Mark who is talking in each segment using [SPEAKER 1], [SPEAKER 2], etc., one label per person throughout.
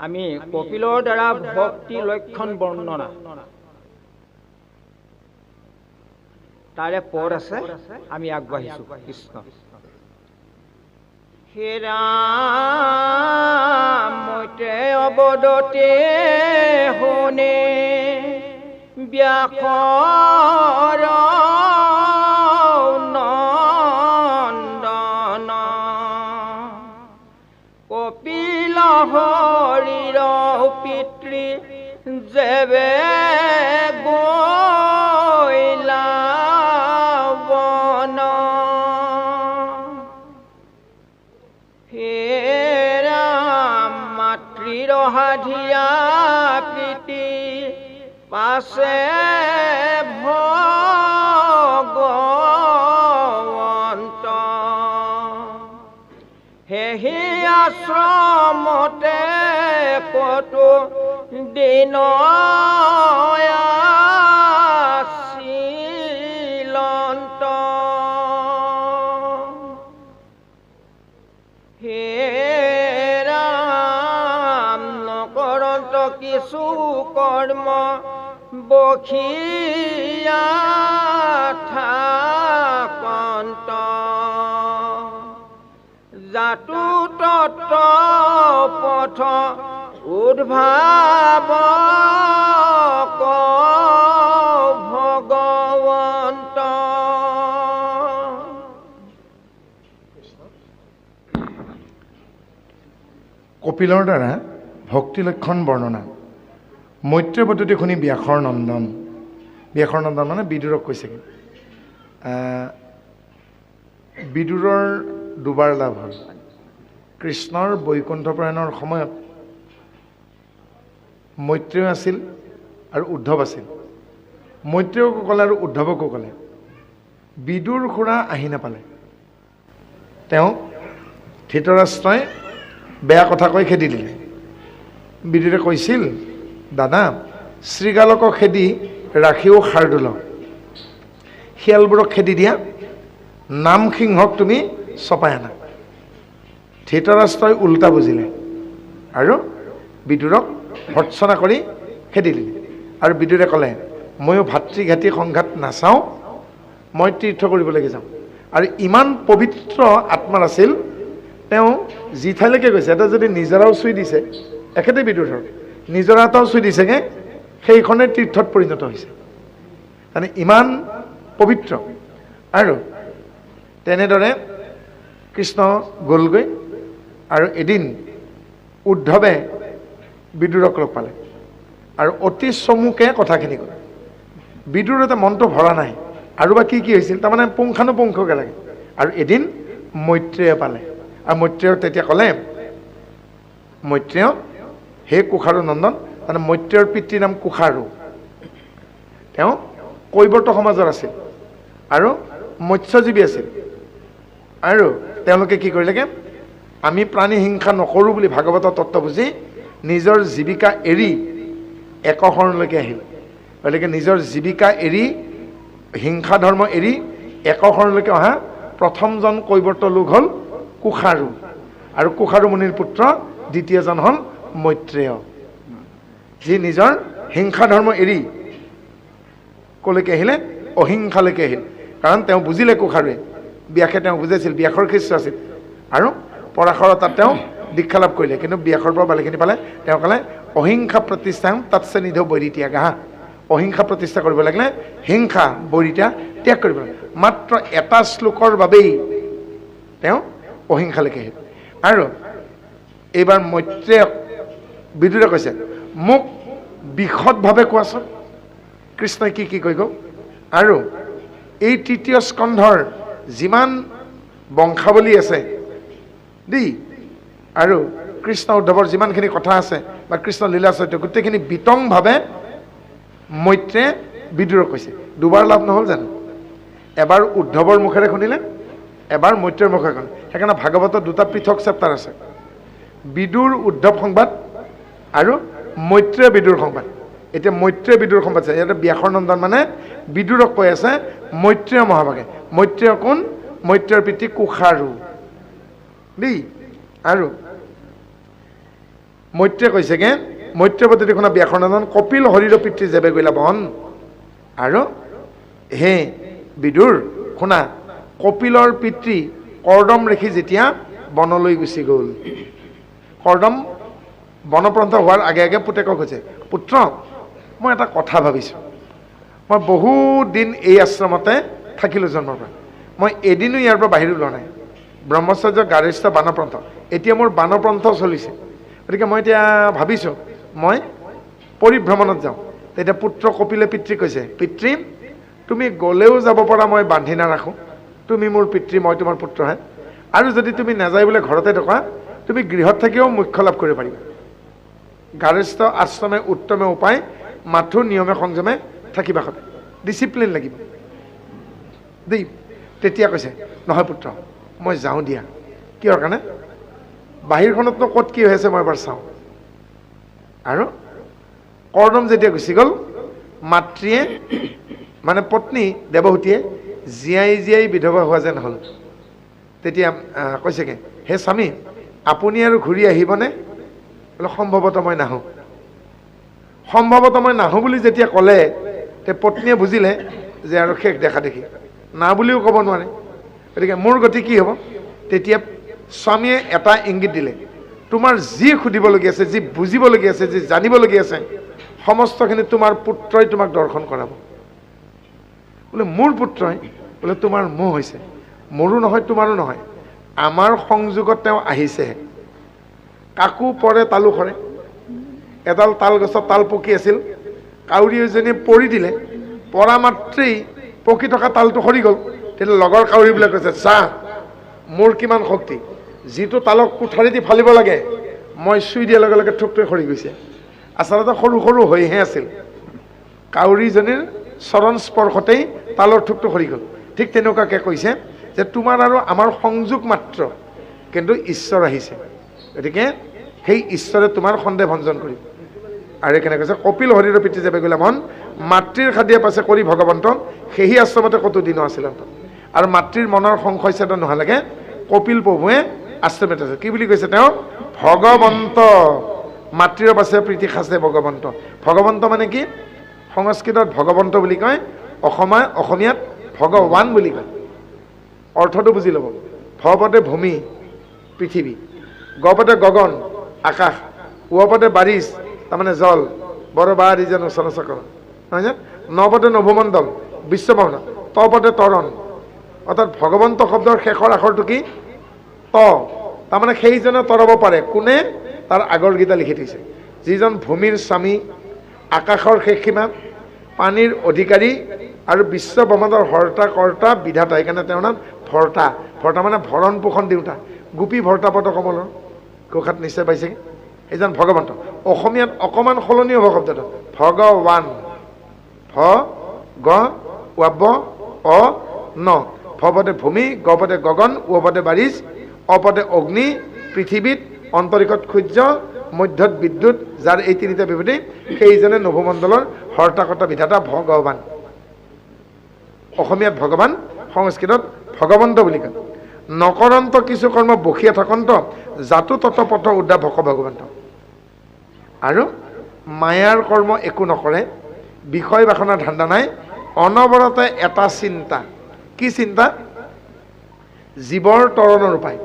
[SPEAKER 1] আমি কপিলৰ দ্বাৰা ভক্তি লক্ষণ বৰ্ণনা তাৰে পদ আছে, আমি আগবাঢ়িছো। কৃষ্ণ হে ৰাম মইতে অৱদতে শুনে ব্যাসৰ নন্দন কপিল হৰিৰ পিতৃ যেবে গৈলা বন হে ৰাম মাতৃৰ সাধিয়া প্ৰীতি পাছে ভগৱন্ত হেহি আশ্ৰমতে কতো দিন আছিলন্ত হে ৰাম নকৰন্ত কিছু কৰ্ম বখিয়া থাকন্ত জাতু তত্ত্ব পথ উদ্ভাৱ ভগৱন্ত
[SPEAKER 2] কপিলৰ দ্বাৰা ভক্তি লক্ষণ বৰ্ণনা মৈত্ৰেয় পদ্ধতি শুনি ব্যাসৰ নন্দন। ব্যাসৰ নন্দন মানে বিদুৰক কৈছেগৈ। বিদুৰৰ দুবাৰ লাভ হ'ল। কৃষ্ণৰ বৈকুণ্ঠ প্ৰয়াণৰ সময়ত মৈত্ৰেয় আছিল আৰু উদ্ধৱ আছিল। মৈত্ৰেয়কো ক'লে আৰু উদ্ধৱকো ক'লে। বিদুৰ খুৰা আহি নাপালে। তেওঁ ধৃতৰাষ্ট্ৰই বেয়া কথা কৈ খেদি দিলে। বিদুৰে কৈছিল, দাদা শ্ৰীগালকক খেদি ৰাখিও শাৰ্দুল, শিয়ালবোৰক খেদি দিয়া, নাম সিংহক তুমি চপাই আনা। ধৃতৰাষ্ট্ৰই উল্টা বুজিলে আৰু বিদুৰক ভৰ্ৎসনা কৰি খেদি দিলে। আৰু বিদুৰে ক'লে, ময়ো ভাতৃঘাতী সংঘাত নাচাওঁ, মই তীৰ্থ কৰিবলৈকে যাওঁ। আৰু ইমান পবিত্ৰ আত্মাৰ আছিল, তেওঁ যি ঠাইলৈকে গৈছে, এটা যদি নিজৰাও চুই দিছে, একেতে বিদুৰৰ নিজৰা এটাও চুই দিছেগৈ, সেইখনে তীৰ্থত পৰিণত হৈছে। মানে ইমান পবিত্ৰ। আৰু তেনেদৰে কৃষ্ণ গ'লগৈ আৰু এদিন উদ্ধৱে বিদুৰক লগ পালে আৰু অতি চমুকে কথাখিনি ক'লে। বিদুৰতে মনটো ভৰা নাই, আৰু বা কি কি হৈছিল তাৰমানে পুংখানুপুংখকৈ লাগে। আৰু এদিন মৈত্ৰেয় পালে আৰু মৈত্ৰেয় তেতিয়া ক'লে, মৈত্ৰেয় হে কুশাৰু নন্দন, মানে মৈত্ৰেয়ৰ পিতৃৰ নাম কুশাৰু। তেওঁ কৈৱৰ্ত সমাজৰ আছিল আৰু মৎস্যজীৱী আছিল। আৰু তেওঁলোকে কি কৰিলেগৈ, আমি প্ৰাণী হিংসা নকৰোঁ বুলি ভাগৱতৰ তত্ত্ব বুজি নিজৰ জীৱিকা এৰি একশৰণলৈকে আহিল। গতিকে নিজৰ জীৱিকা এৰি, হিংসা ধৰ্ম এৰি একশৰণলৈকে অহা প্ৰথমজন কৈৱৰ্ত লোক হ'ল কুশাৰু। আৰু কুশাৰু মুনিৰ পুত্ৰ দ্বিতীয়জন হ'ল মৈত্ৰেয়, যি নিজৰ হিংসা ধৰ্ম এৰি ক'লৈকে আহিলে, অহিংসালৈকে আহিল। কাৰণ তেওঁ বুজিলে কুশাৰুৱে, ব্যাসে তেওঁ বুজাইছিল, ব্যাসৰ শিষ্য আছিল। আৰু পৰাশৰ তাত তেওঁ দীক্ষা লাভ কৰিলে, কিন্তু ব্যাসৰ পৰা ভালেখিনি পালে। তেওঁ ক'লে, অহিংসা প্ৰতিষ্ঠা তাতছে নিধৌ বৈৰিত্যাগ। অহিংসা প্ৰতিষ্ঠা কৰিব লাগিলে হিংসা বৈৰিতা ত্যাগ কৰিব লাগে। মাত্ৰ এটা শ্লোকৰ বাবেই তেওঁ অহিংসালৈকে আহিল। আৰু এইবাৰ মৈত্ৰেয়ক বিদুৰে কৈছে, মোক বিশদভাৱে কোৱাচোন কৃষ্ণই কি কি কৈ গ'ল। আৰু এই তৃতীয় স্কন্ধৰ যিমান বংশাৱলী আছে দেই, আৰু কৃষ্ণ উদ্ধৱৰ যিমানখিনি কথা আছে বা কৃষ্ণ লীলা চৰিত্ৰ, গোটেইখিনি বিতংভাৱে মৈত্ৰে বিদুৰক কৈছে। দুবাৰ লাভ নহ'ল জানো? এবাৰ উদ্ধৱৰ মুখেৰে শুনিলে, এবাৰ মৈত্ৰেৰ মুখেৰে শুনিলে। সেইকাৰণে ভাগৱতত দুটা পৃথক চেপ্টাৰ আছে, বিদুৰ উদ্ধৱ সংবাদ আৰু মৈত্ৰেয় বিদুৰ সংবাদ। এতিয়া মৈত্ৰেয় বিদুৰ সংবাদ আছে, ইয়াতে ব্যাসৰ নন্দন মানে বিদুৰক কৈ আছে মৈত্ৰেয় মহাভাগে। মৈত্ৰেয় কোন? মৈত্ৰেয়ৰ পিতৃ কুশাৰু দেই। আৰু মৈত্ৰীয়ে কৈছেগে মৈত্ৰীয় পদ্ধতি শুনা ব্যাকৰণজন কপিল হৰিৰ পিতৃ যেবে গৈলা বহন আৰু হে বিদুৰ শুনা কপিলৰ পিতৃ কৰ্দম ঋষি যেতিয়া বনলৈ গুচি গ'ল কৰ্দম বনপ্ৰান্ত হোৱাৰ আগে আগে পুতেকক কৈছে পুত্ৰ মই এটা কথা ভাবিছোঁ মই বহুত দিন এই আশ্ৰমতে থাকিলোঁ জন্মৰ পৰা মই এদিনো ইয়াৰ পৰা বাহিৰ ওলোৱা নাই ব্ৰহ্মচৰ্য গাৰ্হস্থ্য বানপ্ৰান্ত এতিয়া মোৰ বানপ্ৰান্ত চলিছে গতিকে মই এতিয়া ভাবিছোঁ মই পৰিভ্ৰমণত যাওঁ তেতিয়া পুত্ৰ কপিলে পিতৃ কৈছে পিতৃ তুমি গ'লেও যাব পৰা মই বান্ধি নাৰাখোঁ তুমি মোৰ পিতৃ মই তোমাৰ পুত্ৰহে আৰু যদি তুমি নাযায় বোলে ঘৰতে থকা তুমি গৃহত থাকিও মুখ্য লাভ কৰিব পাৰিবা গাৰ্হস্থ্য আশ্ৰমে উত্তমে উপায় মাথো নিয়মে সংযমে থাকিবা সদায় ডিচিপ্লিন লাগিব দেই তেতিয়া কৈছে নহয় পুত্ৰ মই যাওঁ দিয়া কিহৰ কাৰণে বাহিৰখনতনো ক'ত কি হৈ আছে মই এবাৰ চাওঁ আৰু কৰ্দম যেতিয়া গুচি গ'ল মাতৃয়ে মানে পত্নী দেৱহূতিয়ে জীয়াই জীয়াই বিধৱা হোৱা যেন হ'ল তেতিয়া কৈছেগৈ হে স্বামী আপুনি আৰু ঘূৰি আহিবনে বোলে সম্ভৱতঃ মই নাহোঁ সম্ভৱতঃ মই নাহোঁ বুলি যেতিয়া ক'লে তে পত্নীয়ে বুজিলে যে আৰু শেষ দেখা দেখি না বুলিও ক'ব নোৱাৰে গতিকে মোৰ গতি কি হ'ব তেতিয়া স্বামীয়ে এটা ইংগিত দিলে তোমাৰ যি সুধিবলগীয়া আছে যি বুজিবলগীয়া আছে যি জানিবলগীয়া আছে সমস্তখিনি তোমাৰ পুত্ৰই তোমাক দৰ্শন কৰাব বোলে মোৰ পুত্ৰই বোলে তোমাৰ মোহ হৈছে মোৰো নহয় তোমাৰো নহয় আমাৰ সংযোগত তেওঁ আহিছেহে কাকো পৰে তালু সৰে এডাল তাল গছত তাল পকি আছিল কাউৰী এজনীয়ে পৰি দিলে পৰা মাত্ৰেই পকি থকা তালটো সৰি গ'ল তেতিয়া লগৰ কাউৰীবিলাক কৈছে চাহ মোৰ কিমান শক্তি যিটো তালক কোঠাৰি দি ফালিব লাগে মই চুই দিয়াৰ লগে লগে ঠুকটোৱে সৰি গৈছে আচলতে সৰু সৰু হৈহে আছিল কাউৰীজনীৰ চৰণ স্পৰ্শতেই তালৰ ঠুকটো সৰি গ'ল ঠিক তেনেকুৱাকৈ কৈছে যে তোমাৰ আৰু আমাৰ সংযোগ মাত্ৰ কিন্তু ঈশ্বৰ আহিছে গতিকে সেই ঈশ্বৰে তোমাৰ সন্দেহ ভঞ্জন কৰিব আৰু কেনে কৈছে কপিল হৰিৰ পিতৃ যেবে গ'লা মন মাতৃৰ খাদিয়া পাছে কৰি ভগৱন্ত সেই আশ্ৰমতে কতো দিন আছিল আৰু মাতৃৰ মনৰ সংশয় ছেদন নোহোৱালৈকে কপিল প্ৰভুৱে আশ্ৰমত আছে কি বুলি কৈছে তেওঁ ভগৱন্ত মাতৃৰ পাছে প্ৰীতি সাঁচে ভগৱন্ত ভগৱন্ত মানে কি সংস্কৃতত ভগৱন্ত বুলি কয় অসমীয়াত ভগৱান বুলি কয় অৰ্থটো বুজি ল'ব ভপদে ভূমি পৃথিৱী গপদে গগন আকাশ উপদে বাৰিচ তাৰমানে জল বৰ বাৰি যেন চলচকৰ নহয় যে নপদে নভমণ্ডল বিশ্বব্ৰহ্মাণ্ড তপদে তৰণ অৰ্থাৎ ভগৱন্ত শব্দৰ শেষৰ আখৰটো কি ত তাৰমানে সেইজনে তৰাব পাৰে কোনে তাৰ আগৰ গীতা লিখি থৈছে যিজন ভূমিৰ স্বামী আকাশৰ শেষ সীমা পানীৰ অধিকাৰী আৰু বিশ্বব্ৰহ্মাণ্ডৰ হৰ্তা কৰ্তা বিধাতা সেইকাৰণে তেওঁৰ নাম ভৰ্তা ভৰ্তা মানে ভৰণ পোষণ দিওঁতা গোপী ভৰ্তা পদ কমলৰ গোসাত নিশ্চয় পাইছেগৈ সেইজন ভগৱন্ত অসমীয়াত অকণমান সলনি হ'ব শব্দটো ভগৱান ভ গ ৱ অ ন ভপদে ভূমি গপদে গগন উপদে বাৰিচ অপদে অগ্নি পৃথিৱীত অন্তৰিক্ষত সূৰ্য মধ্যত বিদ্যুৎ যাৰ এই তিনিটা বিভূতি সেইজনে নভমণ্ডলৰ হৰ্তাকৰ্তা বিধাতা ভগৱান অসমীয়াত ভগৱান সংস্কৃতত ভগৱন্ত বুলি কয় নকৰন্ত কিছু কৰ্ম বসিয়া থাকন্ত জাতো তত্পথ উদ্ধাৰ ভক ভগৱন্ত আৰু মায়াৰ কৰ্ম একো নকৰে বিষয় বাসনাৰ ধান্দা নাই অনবৰতে এটা চিন্তা কি চিন্তা জীৱৰ তৰণৰ উপায়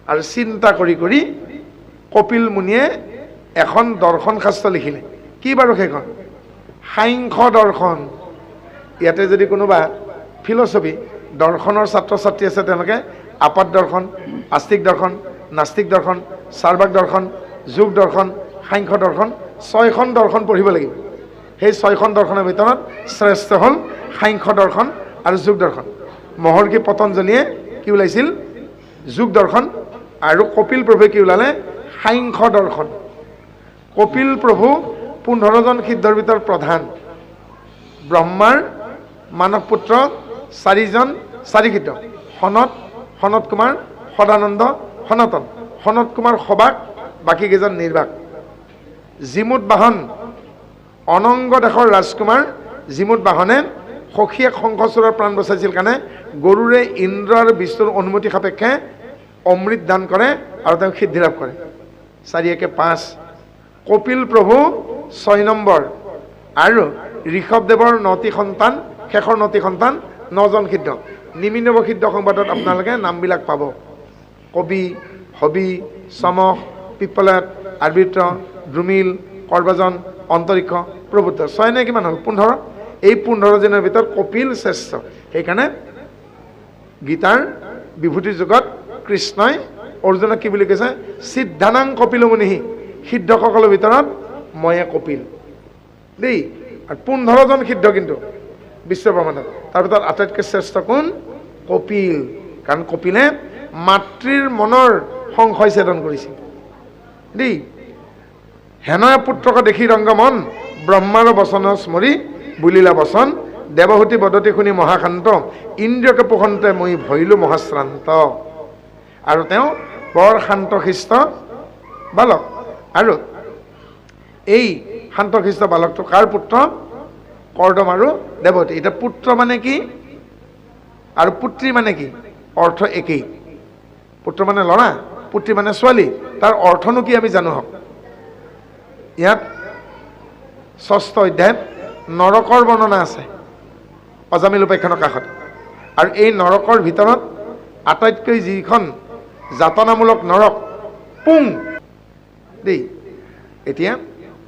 [SPEAKER 2] আৰু চিন্তা কৰি কৰি কপিল মুনিয়ে এখন দৰ্শন শাস্ত্ৰ লিখিলে কি বাৰু সেইখন সাংখ্য দৰ্শন ইয়াতে যদি কোনোবা ফিলচফি দৰ্শনৰ ছাত্ৰ ছাত্ৰী আছে তেওঁলোকে আপাত দৰ্শন আস্তিক দৰ্শন নাস্তিক দৰ্শন চাৰ্বাক দৰ্শন যোগ দৰ্শন সাংখ্য দৰ্শন 6খন দৰ্শন পঢ়িব লাগিব সেই 6খন দৰ্শনৰ ভিতৰত শ্ৰেষ্ঠ হ'ল সাংখ্য দৰ্শন আৰু যোগ দৰ্শন মহৰ্ষি পতঞ্জলীয়ে কি ওলাইছিল যোগ দৰ্শন আৰু কপিল প্ৰভুৱে কি ওলালে সাংখ্য দৰ্শন কপিল প্ৰভু 15জন সিদ্ধৰ ভিতৰত প্ৰধান ব্ৰহ্মাৰ মানৱ পুত্ৰ 4জন 4 সিদ্ধ সনত কুমাৰ সদানন্দ সনাতন সনত কুমাৰ সবাক বাকী কেইজন নিৰ্বাক জিমুত বাহন অনংগ দেশৰ ৰাজকুমাৰ জিমুত বাহনে সখীয়ে শংখচূড়ৰ প্ৰাণ বচাইছিল কাৰণে গৰুৰে ইন্দ্ৰ আৰু বিষ্ণুৰ অনুমতি সাপেক্ষে অমৃত দান কৰে আৰু তেওঁক সিদ্ধি লাভ কৰে 4 একে 5, কপিল প্ৰভু 6 নম্বৰ, আৰু ঋষভদেৱৰ 9টি সন্তান, শেষৰ 9টি সন্তান 9জন সিদ্ধ। নিমিনৱ সিদ্ধ সংবাদত আপোনালোকে নামবিলাক পাব। কবি, হবি, চমক, পিপ্পলাত, আবৃত্ত, দ্ৰুমিল, কৰ্বাজন, অন্তৰিক্ষ, প্ৰভূত। 6 নে কিমান হ'ল? 15। এই 15 জনৰ ভিতৰত কপিল শ্ৰেষ্ঠ। সেইকাৰণে গীতাৰ বিভূতিৰ যুগত কৃষ্ণই অৰ্জুনক কি বুলি কৈছে? সিদ্ধানাং কপিল মুনিহি, সিদ্ধসকলৰ ভিতৰত ময়ে কপিল দেই। আৰু 15জন সিদ্ধ কিন্তু বিশ্ব ব্ৰহ্মাণ্ডত। তাৰ ভিতৰত আটাইতকৈ শ্ৰেষ্ঠ কোন? কপিল। কাৰণ কপিলে মাতৃৰ মনৰ সংশয় ছেদন কৰিছিল দেই। হেনয় পুত্ৰক দেখি ৰংগমন, ব্ৰহ্মাৰ বচন স্মৰি বুলিলা বচন, দেৱহূতি বদতি শুনি মহাশান্ত, ইন্দ্ৰিয়কে পোষণতে মই ভৰিলো মহাশ্ৰান্ত। আৰু তেওঁ বৰ শান্তশিষ্ট বালক। আৰু এই শান্তশিষ্ট বালকটো কাৰ পুত্ৰ? কৰ্দম আৰু দেৱহূতি। এতিয়া পুত্ৰ মানে কি আৰু পুত্ৰী মানে কি? অৰ্থ একেই। পুত্ৰ মানে ল'ৰা, পুত্ৰী মানে ছোৱালী। তাৰ অৰ্থনো কি আমি জানো হওক। ইয়াত 6ষ্ঠ অধ্যায়ত নৰকৰ বৰ্ণনা আছে অজামিল উপাখ্যানৰ কাষত। আৰু এই নৰকৰ ভিতৰত আটাইতকৈ যিখন যাতনামূলক নৰক পুং দেই। এতিয়া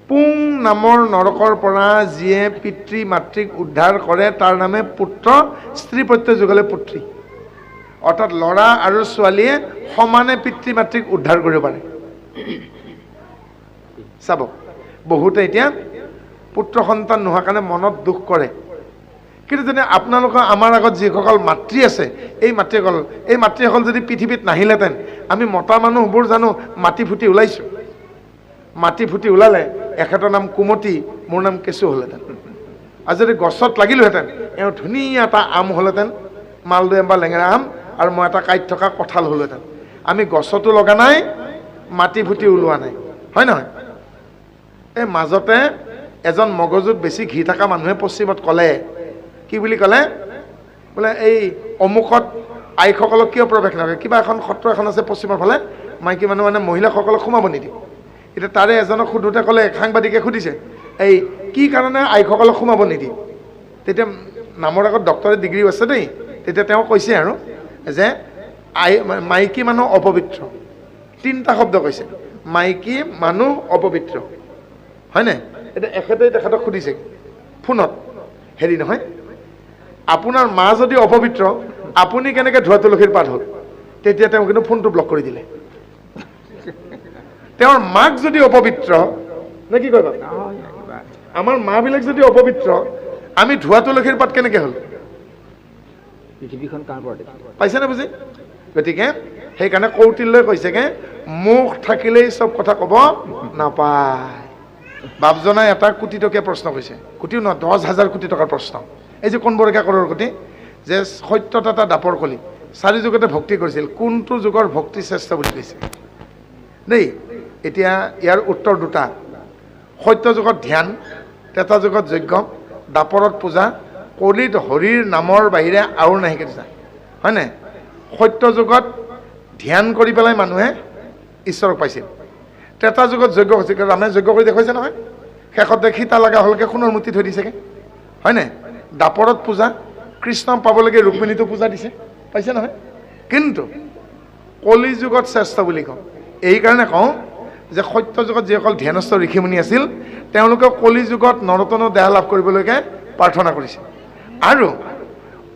[SPEAKER 2] পুং নামৰ নৰকৰ পৰা যিয়ে পিতৃ মাতৃক উদ্ধাৰ কৰে তাৰ নামে পুত্ৰ, স্ত্ৰী প্ৰত্যয় যুগলে পুত্ৰী। অৰ্থাৎ ল'ৰা আৰু ছোৱালীয়ে সমানে পিতৃ মাতৃক উদ্ধাৰ কৰিব পাৰে। চাব, বহুতে এতিয়া পুত্ৰ সন্তান নোহোৱাৰ কাৰণে মনত দুখ কৰে। কিন্তু যদি আপোনালোকৰ আমাৰ আগত যিসকল মাতৃ আছে, এই মাতৃসকল যদি পৃথিৱীত নাহিলেহেঁতেন, আমি মতা মানুহবোৰ জানো মাটি ফুটি ওলাইছোঁ? মাটি ফুটি ওলালে এখেতৰ নাম কুমতি, মোৰ নাম কেঁচু হ'লহেঁতেন। আৰু যদি গছত লাগিলোহেঁতেন, এওঁ ধুনীয়া এটা আম হ'লহেঁতেন, মালদৈ বা লেঙেৰা আম, আৰু মই এটা কাঁইট থকা কঁঠাল হ'লোহেঁতেন। আমি গছতো লগা নাই, মাটি ফুটি ওলোৱা নাই, হয় নহয়? এই মাজতে এজন মগজুত বেছি ঘি থকা মানুহে পশ্চিমত ক'লে, কি বুলি ক'লে? বোলে এই অমুকত আইসকলক কিয় প্ৰৱেশ নকৰে? কিবা এখন সত্ৰ এখন আছে পশ্চিমৰ ফালে, মাইকী মানুহ মানে মহিলাসকলক সোমাব নিদিয়ে। এতিয়া তাৰে এজনক সোধোতে ক'লে, সাংবাদিকে সুধিছে, এই কি কাৰণে আইসকলক সোমাব নিদিয়ে? তেতিয়া নামৰ আগত ডক্টৰেট ডিগ্ৰীও আছে দেই। তেতিয়া তেওঁ কৈছে আৰু যে মাইকী মানুহ অপবিত্ৰ। 3টা শব্দ কৈছে, মাইকী মানুহ অপবিত্ৰ, হয়নে? এতিয়া তেখেতক সুধিছে ফোনত, হেৰি নহয়, আপোনাৰ মা যদি অপবিত্ৰ, আপুনি কেনেকৈ ধোৱা তুলসীৰ পাত হ'ল? তেতিয়া তেওঁ কিন্তু ফোনটো ব্লক কৰি দিলে। তেওঁৰ মাক যদি অপবিত্ৰ, নে কি কয়? আমাৰ মাবিলাক যদি অপবিত্ৰ, আমি ধোৱা তুলসীৰ পাত কেনেকৈ হ'ল?
[SPEAKER 1] পৃথিৱীখন কাৰ পৰা
[SPEAKER 2] পাইছেনে বুজি? গতিকে সেইকাৰণে কৌটিল্যই কৈছেগে, মুখ থাকিলেই চব কথা ক'ব নাপায়। বাপজনাই এটা কোটি টকীয়া প্ৰশ্ন কৈছে, কোটিও নহয়, 10,000 কোটি টকাৰ প্ৰশ্ন। এই যে কোনবৰেকা কৰৰ কোটি, যে সত্যত এটা দাপৰ কলি, 4 যুগতে ভক্তি কৰিছিল, কোনটো যুগৰ ভক্তি শ্ৰেষ্ঠ বুলি কৈছে দেই। এতিয়া ইয়াৰ উত্তৰ 2টা। সত্য যুগত ধ্যান, ত্ৰেতা যুগত যজ্ঞ, দাপৰত পূজা, কলিত হৰিৰ নামৰ বাহিৰে আৰু নাহিকে যায়, হয়নে? সত্য যুগত ধ্যান কৰি পেলাই মানুহে ঈশ্বৰক পাইছিল। ত্ৰেতা যুগত যজ্ঞ হৈছিল, ৰামে যজ্ঞ কৰি দেখুৱাইছে নহয়। শেষতে সীতা লগা হ'লকে সোণৰ মূৰ্তি থৈ দিছেগে, হয়নে? দাপৰত পূজা, কৃষ্ণ পাবলৈকে ৰুক্মিণীটো পূজা দিছে, পাইছে নহয়। কিন্তু কলি যুগত শ্ৰেষ্ঠ বুলি কওঁ। এইকাৰণে কওঁ যে সত্য যুগত যিসকল ধ্যানস্থ ঋষিমুনি আছিল, তেওঁলোকে কলি যুগত নৰতন দেহ লাভ কৰিবলৈকে প্ৰাৰ্থনা কৰিছিল। আৰু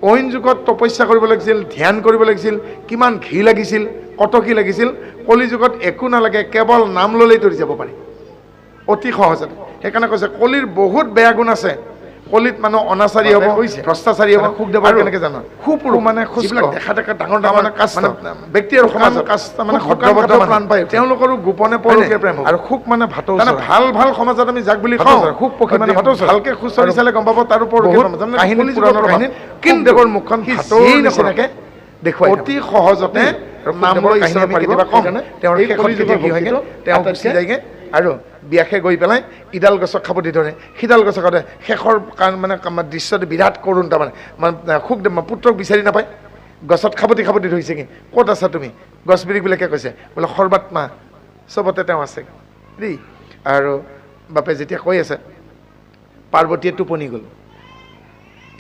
[SPEAKER 2] অইন যুগত তপস্যা কৰিব লাগিছিল, ধ্যান কৰিব লাগিছিল, কিমান ঘি লাগিছিল, কত কি লাগিছিল। কলি যুগত একো নালাগে, কেৱল নাম ল'লেই তৰি যাব পাৰি অতি সহজতে। সেইকাৰণে কৈছে কলিৰ বহুত বেয়া গুণ আছে। কলিত মানুহ অনাচাৰী হ'ব, ভ্ৰষ্টাচাৰী হ'ব। সুখদেৱৰ কেনেকৈ জানো? সুপুৰুষ মানে দেখা ডাঙৰ ডাঙৰ কাষ্ট ব্যক্তি আৰু সমাজ কাষ্ট মানে প্ৰাণ পায়, তেওঁলোকৰো গোপনে পৰকীয়া প্ৰেম আৰু সুখ মানে ভাটৌ। ভাল ভাল সমাজত আমি যাক বুলি কওঁ, সুখ পক্ষী মানে ভাটৌ। ভালকে খুচৰি চালে গম পাব তাৰ ওপৰত কাহিনী, পুৰাণৰ কাহিনী। কিন্তু দেৱৰ মুখখন ভাটৌৰ নিচিনাকে দেখুৱাই অতি সহজতে নাম লৈ ঈশ্বৰ কেতিয়াবা কম। তেওঁৰ কি হয়গে, তেওঁ গুচি যায়গে আৰু বিয়াখে গৈ পেলাই ইডাল গছক খাপতি ধৰে, সিডাল গছক খাপতি। শেষৰ মানে দৃশ্যটো বিৰাট কৰোণ। তাৰমানে সুখদেৱ পুত্ৰক বিচাৰি নাপায়, গছত খাপতি ধৰিছে। কি ক'ত আছা তুমি? গছবিৰিকবিলাকে কৈছে বোলে সৰ্বাত্মা চবতে তেওঁ আছে দেই। আৰু বাপে যেতিয়া কৈ আছে পাৰ্বতীয়ে টোপনি গ'ল,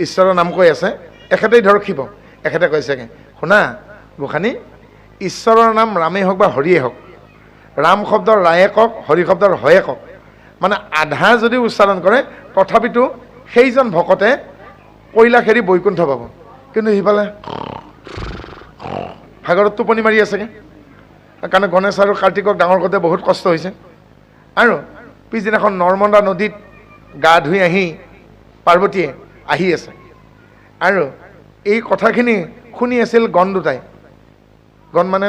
[SPEAKER 2] ঈশ্বৰৰ নাম কৈ আছে, এখেতেই ধৰক শিৱ, এখেতে কৈছেগৈ শুনা গোসানী, ঈশ্বৰৰ নাম ৰামেই হওক বা হৰিয়েই হওক, ৰাম শব্দৰ ৰায়ে কওক, হৰি শব্দৰ হয়ে কওক, মানে আধা যদি উচ্চাৰণ কৰে তথাপিতো সেইজন ভকতে কৈলাশ এৰি বৈকুণ্ঠ পাব। কিন্তু সিফালে সাগৰত টোপনি মাৰি আছেগৈ, কাৰণে গণেশ আৰু কাৰ্তিকক ডাঙৰ কৰোঁতে বহুত কষ্ট হৈছে। আৰু পিছদিনাখন নৰ্মদা নদীত গা ধুই আহি পাৰ্বতীয়ে আহি আছে, আৰু এই কথাখিনি শুনি আছিল গণ দুটাই। গণ মানে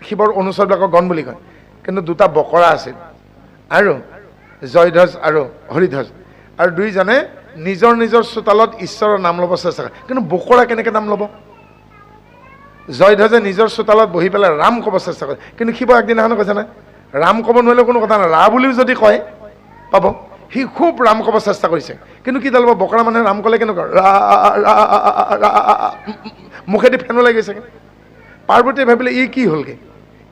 [SPEAKER 2] শিৱৰ অনুচৰবিলাকক গণ বুলি কয়, কিন্তু দুটা বকৰা আছিল, আৰু জয়ধ্বজ আৰু হৰিধ্বজ, আৰু দুইজনে নিজৰ নিজৰ চোতালত ঈশ্বৰৰ নাম ল'ব চেষ্টা কৰে। কিন্তু বকৰা কেনেকৈ নাম ল'ব? জয়ধ্বজে নিজৰ চোতালত বহি পেলাই ৰাম ক'ব চেষ্টা কৰে, কিন্তু শিৱ একদিনাখনে কৈছে নাই, ৰাম ক'ব নোৱাৰিলেও কোনো কথা নাই, ৰা বুলিও যদি কয় পাব। সি খুব ৰাম ক'ব চেষ্টা কৰিছে, কিন্তু কি দাল বকৰা মানুহে ৰাম ক'লে কেনেকুৱা ৰা ৰা ৰা, মুখেদি ফেন ওলাই গৈছেগৈ। পাৰ্বতীয়ে ভাবিলে ই কি হ'লগৈ,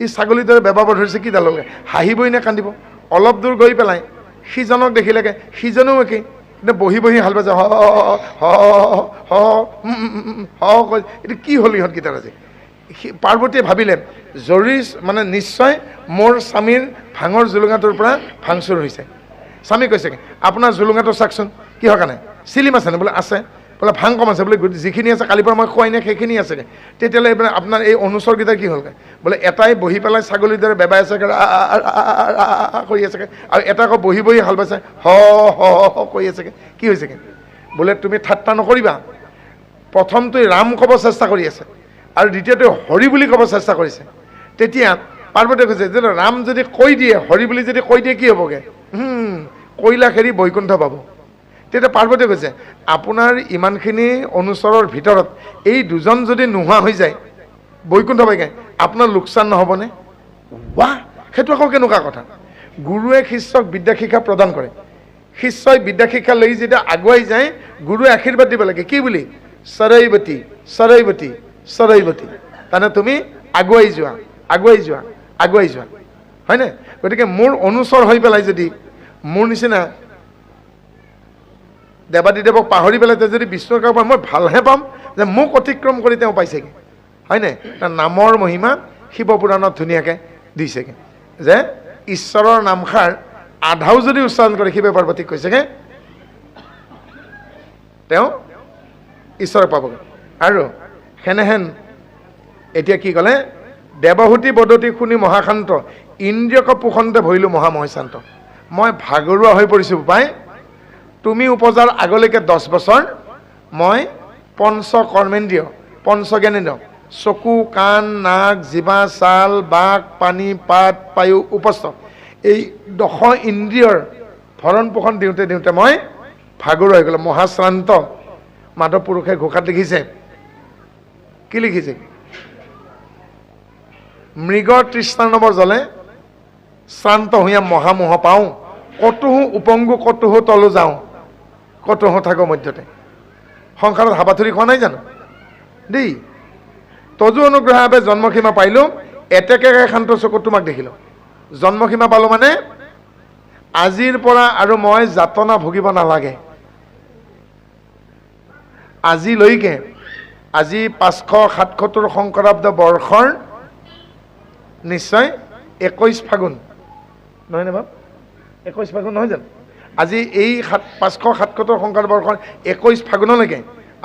[SPEAKER 2] ই ছাগলীৰ দৰে বেবাব ধৰিছে, কি দাল হ'লগৈ, হাঁহিবই নে কান্দিব। অলপ দূৰ গৈ পেলাই সিজনক দেখিলেগৈ, সিজনেও একেই, কিন্তু বহি বহি হাল বাজে, হ হ হ কৈ, এইটো কি হ'ল ইহঁতকেইটাৰ আজি। পাৰ্বতীয়ে ভাবিলে জৰুৰী মানে নিশ্চয় মোৰ স্বামীৰ ভাঙৰ জুলুঙাটোৰ পৰা ভাংচুৰ হৈছে। স্বামী কৈছে আপোনাৰ জুলুঙাটো চাওকচোন, কিহৰ কাৰণে, চিলিম আছেনে? বোলে আছে। বোলে ভাং কম আছে, বোলে যিখিনি আছে কালিৰ পৰা মই খোৱাই নাই সেইখিনি আছেগৈ। তেতিয়াহ'লে এইবিলাক আপোনাৰ এই অনুচৰকেইটা কি হ'লগৈ? বোলে এটাই বহি পেলাই ছাগলীৰ দৰে বেবাই আছে কৰি আছেগৈ, আৰু এটা আকৌ বহি বহি হাল বাইছে হ হ কৰি আছেগৈ। কি হৈছেগৈ? বোলে তুমি ঠাট্টা নকৰিবা, প্ৰথমটোৱে ৰাম ক'ব চেষ্টা কৰি আছে আৰু দ্বিতীয়টোৱে হৰি বুলি ক'ব চেষ্টা কৰিছে। তেতিয়া পাৰ্বতীয়ে কৈছে যে ৰাম যদি কৈ দিয়ে, হৰি বুলি যদি কৈ দিয়ে কি হ'বগৈ? কৈলাশ এৰি বৈকুণ্ঠ পাব। তেতিয়া পাৰ্বতীয়ে কৈছে আপোনাৰ ইমানখিনি অনুচৰৰ ভিতৰত এই দুজন যদি নোহোৱা হৈ যায়, বৈকুণ্ঠ পাইগৈ, আপোনাৰ লোকচান নহ'বনে? ৱাহ, সেইটো আকৌ কেনেকুৱা কথা? গুৰুৱে শিষ্যক বিদ্যা শিক্ষা প্ৰদান কৰে, শিষ্যই বিদ্যা শিক্ষা লৈ যেতিয়া আগুৱাই যায় গুৰুৱে আশীৰ্বাদ দিব লাগে, কি বুলি? চৰৈৱতী চৰৈৱতী চৰৈৱতী, তাৰমানে তুমি আগুৱাই যোৱা আগুৱাই যোৱা আগুৱাই যোৱা, হয়নে? গতিকে মোৰ অনুচৰ হৈ পেলাই যদি মোৰ নিচিনা দেৱাদিদেৱক পাহৰি পেলাই তেওঁ যদি বিষ্ণুৰ কাৰোবাৰ, মই ভালহে পাম যে মোক অতিক্ৰম কৰি তেওঁ পাইছেগৈ, হয়নে? তাৰ নামৰ মহিমা শিৱপুৰাণত ধুনীয়াকৈ দিছেগৈ যে ঈশ্বৰৰ নামষাৰ আধাও যদি উচ্চাৰণ কৰে, শিৱে পাৰ্বতীক কৈছেগৈ তেওঁ ঈশ্বৰক পাবগৈ। আৰু সেনেহেন এতিয়া কি ক'লে? দেৱহূতি বদতি শুনি মহাশান্ত, ইন্দ্ৰিয়ক পোষণতে ভৰিলোঁ মহামহিশান্ত। মই ভাগৰুৱা হৈ পৰিছোঁ পাই, তুমি উপজাৰ আগলৈকে 10 বছৰ মই পঞ্চ কৰ্মেন্দ্ৰিয় পঞ্চ জ্ঞানেন্দ্ৰিয় চকু কাণ নাক জিভা ছাল বাক পানী পাত পায়ু উপস্থ, এই 10 ইন্দ্ৰিয়ৰ ভৰণ পোষণ দিওঁতে দিওঁতে মই ভাগৰুৱা হৈ গ'লোঁ, মহাশ্ৰান্ত। মাধৱ পুৰুষে ঘোষাত লিখিছে, কি লিখিছে? মৃগ তৃষ্ণাৰ্ণৱৰ জলে শ্ৰান্ত হৈয়া মহামোহ পাওঁ, কতোহো উপংগু কতোহো তলো যাওঁ, কতোহো থাকো মধ্যতে। সংসাৰত হাবাথুৰি খোৱা নাই জানো দেই? তজু অনুগ্ৰহে জন্মসীমা পাইলোঁ, এতেকে শান্ত চকুত তোমাক দেখিলোঁ। জন্মসীমা পালোঁ মানে আজিৰ পৰা আৰু মই যাতনা ভুগিব নালাগে। আজিলৈকে, আজি 577 শংকৰাব্দ বৰ্ষৰ নিশ্চয় 21 ফাগুন নহয়নে বাৰু? 21 ফাগুন নহয় জানো? আজি এই 577 শংকৰাব্দ বৰ্ষৰ 21 ফাগুনলৈকে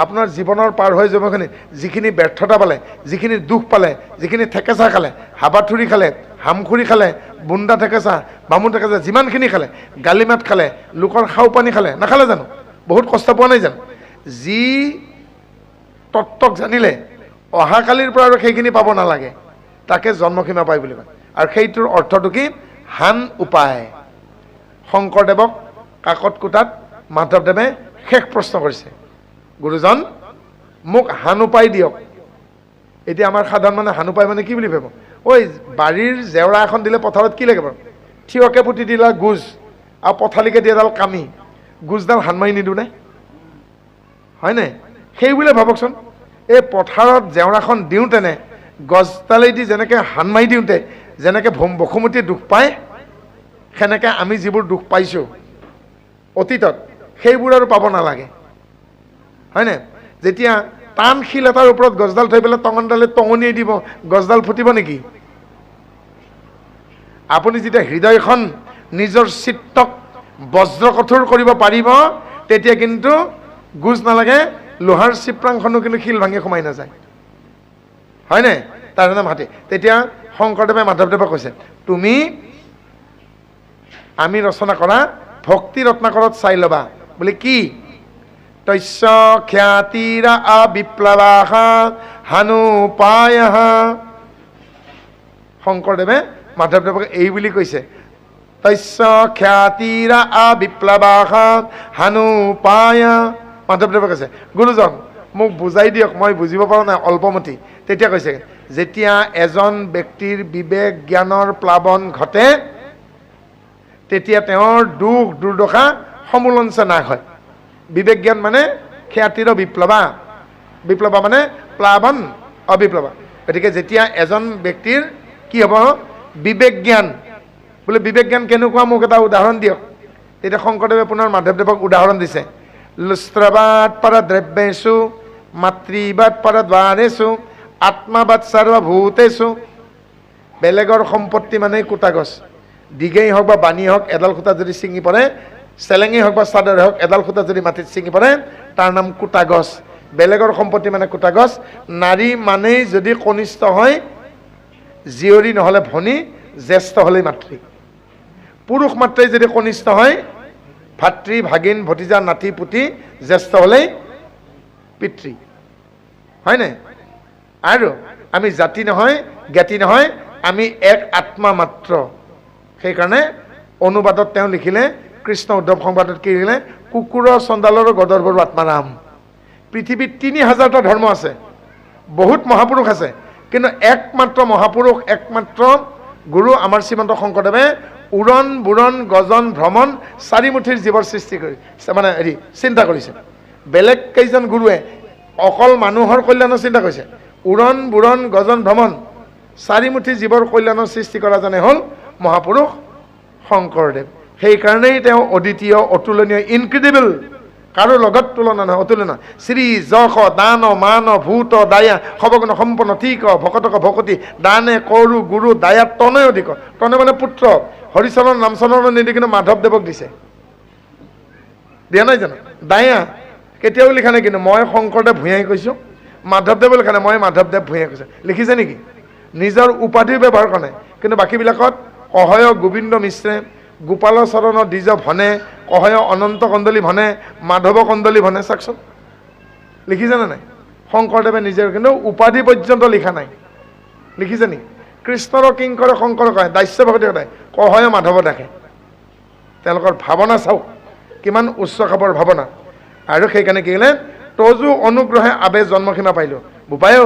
[SPEAKER 2] আপোনাৰ জীৱনৰ পাৰ হৈ যাবখিনি যিখিনি ব্যৰ্থতা পালে, যিখিনি দুখ পালে, যিখিনি থেকেচা খালে, হাবাথুৰি খালে, হামখুৰি খালে, বুন্দা থেকেচা, বামুণ থেকেচা, যিমানখিনি খালে, গালিমাত খালে, লোকৰ খাও পানী খালে, নাখালে জানো? বহুত কষ্ট পোৱা নাই জানো? যি তত্ত্বক জানিলে অহাকালিৰ পৰা আৰু সেইখিনি পাব নালাগে, তাকে জন্মসীমা পায় বুলি কয়। আৰু সেইটোৰ অৰ্থটো কি? হান উপায়। শংকৰদেৱক কাকত কোটাত মাধৱদেৱে শেষ প্ৰশ্ন কৰিছে, গুৰুজন মোক হান উপায় দিয়ক। এতিয়া আমাৰ সাধাৰণ মানে হান উপায় মানে কি বুলি ভাবিব? ঐ বাৰীৰ জেওৰা এখন দিলে পথাৰত কি লাগে বাৰু? থিয়কে পুতি দিলা গোজ আৰু পথালিকে দিয়ে এডাল কামি, গোজডাল হান মাৰি নিদিওঁ নে? হয়নে? সেই বুলিয়ে ভাবকচোন, এই পথাৰত জেওৰাখন দিওঁতেনে গছডালেদি যেনেকৈ হান মাৰি দিওঁতে যেনেকৈ বসুমতী দুখ পায় সেনেকৈ আমি যিবোৰ দুখ পাইছোঁ অতীতত সেইবোৰ আৰু পাব নালাগে, হয়নে? যেতিয়া টান শিল এটাৰ ওপৰত গছডাল থৈ পেলাই টঙনডালে টঙনিয়াই দিব, গছডাল ফুটিব নেকি? আপুনি যেতিয়া হৃদয়খন নিজৰ চিত্তক বজ্ৰকঠোৰ কৰিব পাৰিব তেতিয়া কিন্তু গুজ নালাগে, লোহাৰ চিপ্ৰাংখনো কিন্তু শিল ভাঙি সোমাই নাযায়, হয়নে? তাৰ নাম হাতী। তেতিয়া শংকৰদেৱে মাধৱদেৱক কৈছে, তুমি আমি ৰচনা কৰা ভক্তি ৰত্নাকৰত চাই ল'বা বোলে কি তস্য খ্যাতিৰা বিপ্লৱাহ হানুপায়। শংকৰদেৱে মাধৱদেৱক এই বুলি কৈছে, তস্য খ্যাতিৰা বিপ্লৱাহ হানুপায়। মাধৱদেৱে কৈছে, গুৰুজন মোক বুজাই দিয়ক, মই বুজিব পৰা নাই অল্পমতি। তেতিয়া কৈছে, যেতিয়া এজন ব্যক্তিৰ বিবেক জ্ঞানৰ প্লাৱন ঘটে তেতিয়া তেওঁৰ দুখ দুৰ্দশা সমোলঞ্চে নাশ হয়। বিবেক জ্ঞান মানে খ্যাতিৰ বিপ্লৱা, বিপ্লৱা মানে প্লাৱন অবিপ্লৱা। গতিকে যেতিয়া এজন ব্যক্তিৰ কি হ'ব বিবেক জ্ঞান, বোলে বিবেক জ্ঞান কেনেকুৱা মোক এটা উদাহৰণ দিয়ক। তেতিয়া শংকৰদেৱে পুনৰ মাধৱদেৱক উদাহৰণ দিছে, লুস্ত্ৰবাদ পৰদ্ৰব্যেষু মাতৃবাদ পৰদ্বাৰেষু আত্মাবাদ সৰ্বভূতেষু। বেলেগৰ সম্পত্তি মানে কুটা গছ, দীঘেই হওক বা বাণী হওক, এডাল খুঁটা যদি ছিঙি পৰে, চেলেঙেই হওক বা চাদৰে হওক, এডাল খুঁটা যদি মাটিত ছিঙি পৰে তাৰ নাম কুটা গছ। বেলেগৰ সম্পত্তি মানে কুটা গছ। নাৰী মানেই যদি কনিষ্ঠ হয় জীয়ৰী নহ'লে ভনী, জ্যেষ্ঠ হ'লেই মাতৃ। পুৰুষ মাত্ৰেই যদি কনিষ্ঠ হয় ভাতৃ ভাগিন ভতিজা নাতি পুতি, জ্যেষ্ঠ হ'লেই পিতৃ, হয়নে? আৰু আমি জাতি নহয় জ্ঞাতি নহয়, আমি এক আত্মা মাত্ৰ। সেইকাৰণে অনুবাদত তেওঁ লিখিলে, কৃষ্ণ উদ্ধৱ সংবাদত কি লিখিলে, কুকুৰৰ চণ্ডালৰ গদৰ্ভৰ আত্মাৰাম। পৃথিৱীত ৩,০০০টা ধৰ্ম আছে, বহুত মহাপুৰুষ আছে, কিন্তু একমাত্ৰ মহাপুৰুষ একমাত্ৰ গুৰু আমাৰ শ্ৰীমন্ত শংকৰদেৱে উৰণ বুৰণ গজন ভ্ৰমণ চাৰিমুঠিৰ জীৱৰ সৃষ্টি কৰি মানে চিন্তা কৰিছে। বেলেগ কেইজন গুৰুৱে অকল মানুহৰ কল্যাণৰ চিন্তা কৰিছে, উৰণ বুৰণ গজন ভ্ৰমণ চাৰিমুঠি জীৱৰ কল্যাণৰ সৃষ্টি কৰাজনে হ'ল মহাপুৰুষ শংকৰদেৱ। সেইকাৰণেই তেওঁ অদ্বিতীয় অতুলনীয় ইনক্ৰেডিবল, কাৰো লগত তুলনা নহয়, অতুলনীয়। শ্ৰী যশ দান মান ভূত দায়া সবগুণ সম্পন্ন ঠিক ভকতক ভকতি দানে কৰু গুৰু দায়া তনয় অধিক। তনে মানে পুত্ৰ, হৰিচৰণ নামচৰণ নিদি কিন্তু মাধৱদেৱক দিছে, দিয়া নাই জানো? দায়া কেতিয়াও লিখা নাই, কিন্তু মই শংকৰদেৱ ভূঞাই কৈছোঁ, মাধৱদেৱে লিখা নাই মই মাধৱদেৱ ভূঞাই কৈছোঁ। লিখিছে নেকি? নিজৰ উপাধিও ব্যৱহাৰ কৰা নাই, কিন্তু বাকীবিলাকত অহয় গোবিন্দ মিশ্ৰে, গোপাল চৰণ দ্বিজ ভনে, অহয় অনন্ত কন্দলী ভনে, মাধৱ কন্দলী ভনে। চাওকচোন লিখিছেনে নাই? শংকৰদেৱে নিজে কিন্তু উপাধি পৰ্যন্ত লিখা নাই, লিখিছে নেকি? কৃষ্ণৰ কিংকৰ শংকৰ কয়, দাস্য ভকতি কয়, কহয় মাধৱ দেখে। তেওঁলোকৰ ভাৱনা চাওক কিমান উচ্চ খাপৰ ভাৱনা। আৰু সেইকাৰণে কি ক'লে, তজু অনুগ্ৰহে আবে জন্মসীমা পাইলোঁ। বোপায়ো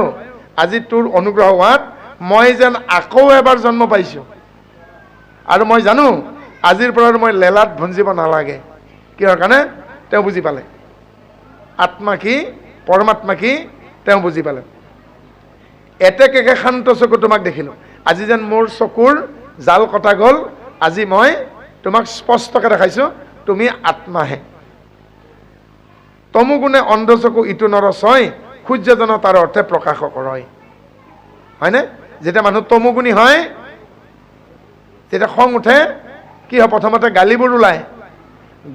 [SPEAKER 2] আজি তোৰ অনুগ্ৰহ হোৱাত মই যেন আকৌ এবাৰ জন্ম পাইছোঁ, আৰু মই জানো আজিৰ পৰা মই লেলাত ভঞ্জিব নালাগে। কিহৰ কাৰণে? তেওঁ বুজি পালে আত্মা কি পৰমাত্মা কি, তেওঁ বুজি পালে। এতেকেকে শান্ত চকু তোমাক দেখিলোঁ, আজি যেন মোৰ চকুৰ জাল কটা গ'ল, আজি মই তোমাক স্পষ্টকৈ দেখাইছোঁ তুমি আত্মাহে। তমুগুণে অন্ধ চকু ইটো নৰ ছয়, সূৰ্যজন তাৰ অৰ্থে প্ৰকাশ কৰয়। হয়নে? যেতিয়া মানুহ তমুগুণী হয় তেতিয়া খং উঠে, কি হয় প্ৰথমতে গালিবোৰ ওলায়,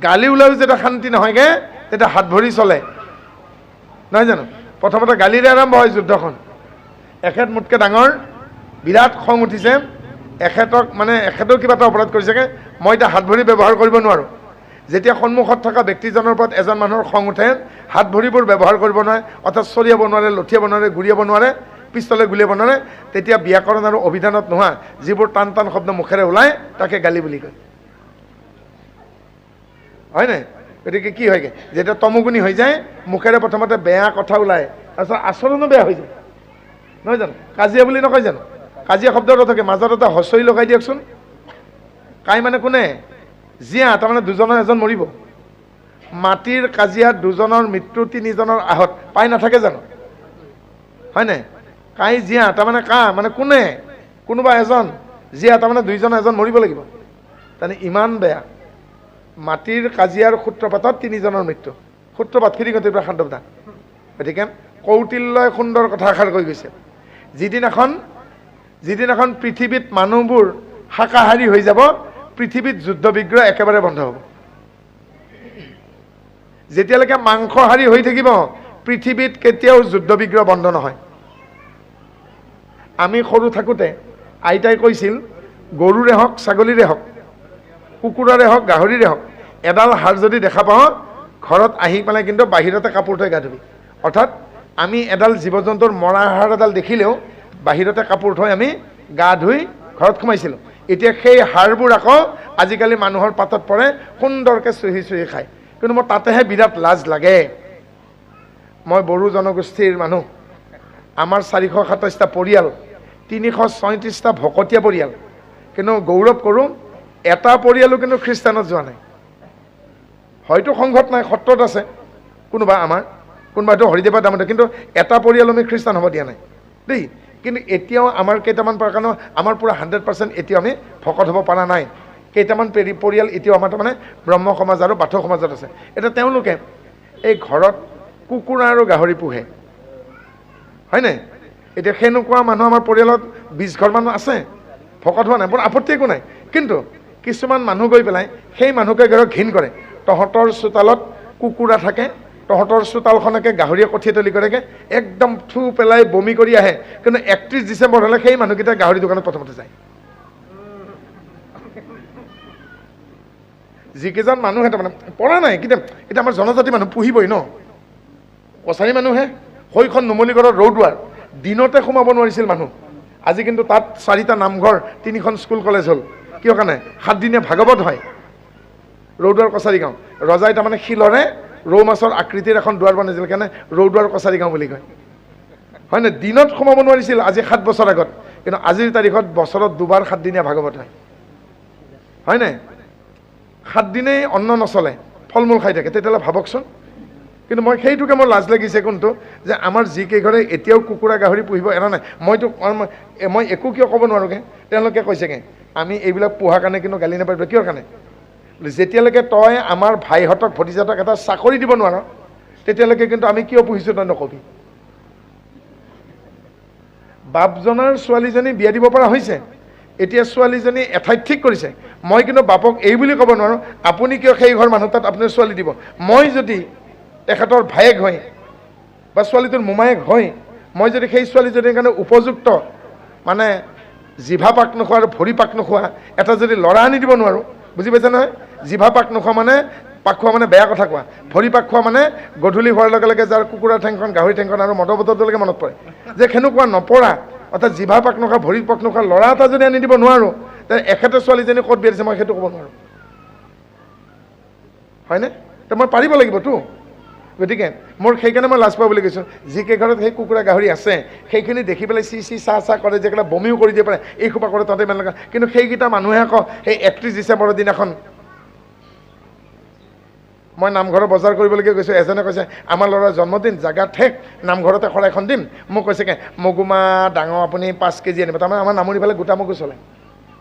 [SPEAKER 2] গালি ওলায়ো যেতিয়া শান্তি নহয়গৈ তেতিয়া হাত ভৰি চলে, নহয় জানো? প্ৰথমতে গালিৰে আৰম্ভ হয় যুদ্ধখন। এখেত মোতকৈ ডাঙৰ, বিৰাট খং উঠিছে, এখেতক মানে এখেতেও কিবা এটা অপৰাধ কৰিছেগৈ, মই এতিয়া হাত ভৰি ব্যৱহাৰ কৰিব নোৱাৰোঁ। যেতিয়া সন্মুখত থকা ব্যক্তিজনৰ ওপৰত এজন মানুহৰ খং উঠে, হাত ভৰিবোৰ ব্যৱহাৰ কৰিব নোৱাৰে, অৰ্থাৎ চলিয়াব নোৱাৰে, লঠিয়াব নোৱাৰে, গুৰিয়াব নোৱাৰে, পিষ্টলে গুলিয়াব নোৱাৰে, তেতিয়া ব্যাকৰণ আৰু অভিধানত নোহোৱা যিবোৰ টান টান শব্দ মুখেৰে ওলায় তাকে গালি বুলি কয়, হয় নাই? গতিকে কি হয়গৈ, যেতিয়া তমুগুণী হৈ যায় মুখেৰে প্ৰথমতে বেয়া কথা ওলায়, তাৰপিছত আচৰণো বেয়া হৈ যায়, নহয় জানো? কাজিয়া বুলি নকয় জানো? কাজিয়া শব্দৰ অৰ্থকে মাজত এটা হচৰি লগাই দিয়কচোন। কাই মানে কোনে? জিয়া, তাৰমানে দুজনৰ এজন মৰিব। মাটিৰ কাজিয়াত দুজনৰ মৃত্যু, তিনিজনৰ আহত পাই নাথাকে জানো? হয় নাই? কাই জিয়া তাৰমানে কা মানে কোনে? কোনোবা এজন জীয়া তাৰমানে দুইজন এজন মৰিব লাগিব। তাৰমানে ইমান বেয়া মাটিৰ কাজিয়াৰ সূত্ৰপাতত 3জনৰ মৃত্যু। সূত্ৰপাত খিৰিগতিৰ পৰা শান্তৱদা। গতিকে কৌটিল্যই সুন্দৰ কথা এষাৰ কৈ গৈছে, যিদিনাখন পৃথিৱীত মানুহবোৰ শাকাহাৰী হৈ যাব, পৃথিৱীত যুদ্ধ বিগ্ৰহ একেবাৰে বন্ধ হ'ব। যেতিয়ালৈকে মাংসহাৰী হৈ থাকিব, পৃথিৱীত কেতিয়াও যুদ্ধ বিগ্ৰহ বন্ধ নহয়। আমি সৰু থাকোঁতে আইতাই কৈছিল, গৰুৰে হওক, ছাগলীৰে হওক, কুকুৰৰে হওক, গাহৰিৰে হওক, এডাল হাড় যদি দেখা পাওঁ, ঘৰত আহি পেলাই কিন্তু বাহিৰতে কাপোৰ থৈ গা ধুবি। অৰ্থাৎ আমি এডাল জীৱ জন্তুৰ মৰা হাড় এডাল দেখিলেও বাহিৰতে কাপোৰ থৈ আমি গা ধুই ঘৰত সোমাইছিলোঁ। এতিয়া সেই হাড়বোৰ আকৌ আজিকালি মানুহৰ পাতত পৰে, সুন্দৰকৈ চুহি চুহি খায়। কিন্তু মোৰ তাতেহে বিৰাট লাজ লাগে। মই বড়ো জনগোষ্ঠীৰ মানুহ, আমাৰ 427টা পৰিয়াল, 337টা ভকতীয়া পৰিয়াল, কিন্তু গৌৰৱ কৰোঁ এটা পৰিয়ালো কিন্তু খ্ৰীষ্টানত যোৱা নাই। হয়তো সংঘত নাই, সত্ৰত আছে কোনোবা, কোনোবা হয়তো হৰিদেৱা দামোদৰ, কিন্তু এটা পৰিয়াল আমি খ্ৰীষ্টান হ'ব দিয়া নাই দেই। কিন্তু এতিয়াও আমাৰ কেইটামান প্ৰকাৰৰ আমাৰ পূৰা 100% এতিয়াও আমি ভকত হ'ব পৰা নাই। কেইটামান পৰিয়াল এতিয়াও আমাৰ তাৰমানে ব্ৰহ্ম সমাজ আৰু বাথৌ সমাজত আছে। এতিয়া তেওঁলোকে এই ঘৰত কুকুৰা আৰু গাহৰি পোহে, হয়নে? এতিয়া সেনেকুৱা মানুহ আমাৰ পৰিয়ালত 20 ঘৰমান আছে, ভকত হোৱা নাই, বৰ আপত্তি একো নাই। কিন্তু কিছুমান মানুহ গৈ পেলাই সেই মানুহকে ঘিণ কৰে। তহঁতৰ চোতালত কুকুৰা থাকে, তহঁতৰ চোতালখনকে গাহৰিয়ে কঠিয়াতলি কৰেগে, একদম থু পেলাই বমি কৰি আহে। কিন্তু 31 ডিচেম্বৰ হ'লে সেই মানুহকেইটা গাহৰি দোকানত প্ৰথমতে যায়। যিকেইজন মানুহে তাৰমানে পৰা নাই, কিন্তু এতিয়া আমাৰ জনজাতি মানুহ পুহিবই ন, কছাৰী মানুহে সৈখন নুমলীগড়ৰ ৰৌদুৱাৰ দিনতে সোমাব নোৱাৰিছিল মানুহ। আজি কিন্তু তাত 4টা নামঘৰ, 3খন স্কুল কলেজ হ'ল। কিয় কাৰণে? 7 দিনীয়া ভাগৱত হয় ৰৌদুৱাৰ কছাৰী গাঁও। ৰজাই তাৰমানে শিলৰে ৰৌ মাছৰ আকৃতিৰ এখন দুৱাৰ বনাইছিল, কাৰণে ৰৌদুৱাৰ কছাৰী গাঁও বুলি কয়, হয় নে? দিনত সোমাব নোৱাৰিছিল আজি 7 বছৰ আগত, কিন্তু আজিৰ তাৰিখত বছৰত 2 বাৰ 7 দিনীয়া ভাগৱত হয়, হয়নে? 7 দিনেই অন্ন নচলে, ফল মূল খাই থাকে। তেতিয়াহ'লে ভাবকচোন। কিন্তু মই সেইটোকে মোৰ লাজ লাগিছে কোনটো, যে আমাৰ যিকেইঘৰে এতিয়াও কুকুৰা গাহৰি পুহিব এৰা নাই। মই একো কিয় ক'ব নোৱাৰোঁগৈ। তেওঁলোকে কৈছেগৈ আমি এইবিলাক পোহাৰ কাৰণে কিন্তু গালি নাপাৰিব। কিয় কাৰণে? যেতিয়ালৈকে তই আমাৰ ভাইহঁতক ভতিজাহঁতক এটা চাকৰি দিব নোৱাৰ, তেতিয়ালৈকে কিন্তু আমি কিয় পুহিছোঁ তই নকবি। বাপজনাৰ ছোৱালীজনী বিয়া দিব পৰা হৈছে, এতিয়া ছোৱালীজনী এঠাইত ঠিক কৰিছে। মই কিন্তু বাপক এই বুলি ক'ব নোৱাৰোঁ আপুনি কিয় সেই ঘৰ মানুহ তাত আপুনি ছোৱালী দিব। মই যদি তেখেতৰ ভায়েক হয় বা ছোৱালীটোৰ মোমায়েক হয়, মই যদি সেই ছোৱালীজনীৰ কাৰণে উপযুক্ত মানে জিভা পাক নোখোৱা আৰু ভৰি পাক নোখোৱা এটা যদি ল'ৰা আনি দিব নোৱাৰোঁ, বুজি পাইছে নহয়? জিভা পাক নোখোৱা মানে, পাক খোৱা মানে বেয়া কথা কোৱা, ভৰি পাক খোৱা মানে গধূলি হোৱাৰ লগে লগে যাৰ কুকুৰাৰ ঠেংখন, গাহৰি ঠেংখন আৰু মদৰ বটলটোলৈকে মনত পৰে, যে সেনেকুৱা নপৰা, অৰ্থাৎ জিভা পাক নোখোৱা, ভৰি পাক নোখোৱা ল'ৰা এটা যদি আনি দিব নোৱাৰোঁ, তেনে এখেতে ছোৱালীজনী ক'ত বিয়া দিছে মই সেইটো ক'ব নোৱাৰোঁ, হয়নে? তো মই পাৰিব লাগিবতো। গতিকে মোৰ সেইকাৰণে মই লাজ পাওঁ বুলি কৈছোঁ। যিকেইঘৰত সেই কুকুৰা গাহৰি আছে সেইখিনি দেখি পেলাই চি চাহ কৰে, যে কেইটা বমিও কৰি দিব পাৰে, এই সোপা কৰে তহঁতে ইমান লগা। কিন্তু সেইকেইটা মানুহে আকৌ সেই 31 ডিচেম্বৰৰ দিনাখন, মই নামঘৰৰ বজাৰ কৰিবলৈকে গৈছোঁ, এজনে কৈছে আমাৰ ল'ৰাৰ জন্মদিন, জাগা ঠেক, নামঘৰতে শৰাইখন দিম। মোক কৈছেগৈ মগুমা ডাঙৰ আপুনি 5 কেজি আনিব। তাৰমানে আমাৰ নামনি ফালে গোটা মগু চলে,